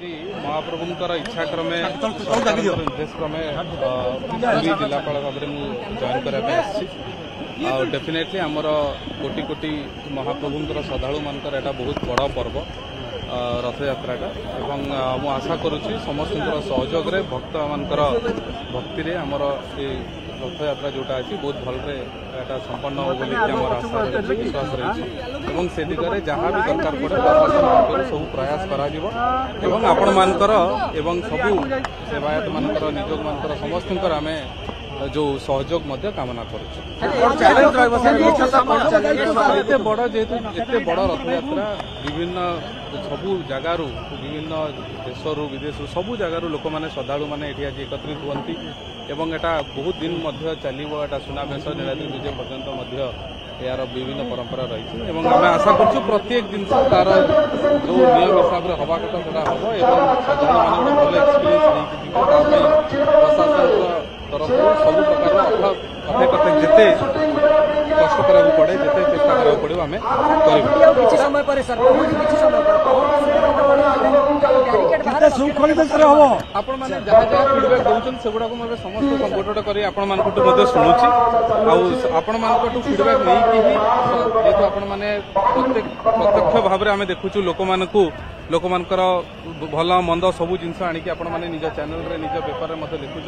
आज महाप्रभुंकर इच्छा क्रमे निर्देश क्रमे पुरी जिलापाल भाव में जॉइन करने डेफिनेटली आमर कोटि कोटि महाप्रभुंकर श्रद्धालु मानकर एटा बहुत बड़ पर्व रथ यात्राटा एवं मु आशा करुच्ची समस्त सहयोग रे भक्त मानकर भक्ति रे आमर रथ यात्रा जोटा अच्छी बहुत भलरे संपन्न हो बोली आशा रही विश्वास रही से दिगरे जहाँ भी दरकार पड़े प्रशासन सब प्रयास करा आपण मानकर सबू सेवायत मानकर निजोग मानकर समस्त आम जो सहयोग कामना करुचे बड़ जेहेतु एत बड़ रथ यात्रा विभिन्न सबू जगार विभिन्न देशर विदेश सबू जगार लोक मैंने श्रद्धालु मैंने आज एकत्रित हुई एवं एटा बहुत दिन चलो एटा सुनाबेश नीलाद्रि विजय पर्यंत यार विभिन्न परंपरा रही आम आशा कर प्रत्येक जिन तार जो नियम हिसाब से हवा कथा से हम श्रद्धालु मैंने भल एक्सपीरियंस प्रशासन तरफ सब प्रकार अथे कथे जिते कष्ट करा पड़े जिते चेष्टा करा पड़े आम आपण मैंने जहाँ जहाँ फिडबैक दौरान से गुड़ा समस्त संकट कर शुणुची आपण मान फिडबैक नहीं जेहेतु आपण मैंने प्रत्यक्ष भाव में देखुचु लोक मानकर भल मंद सबू जिनस आनिक आपण मैंने निज चैनल रे निज पेपर में देखुच।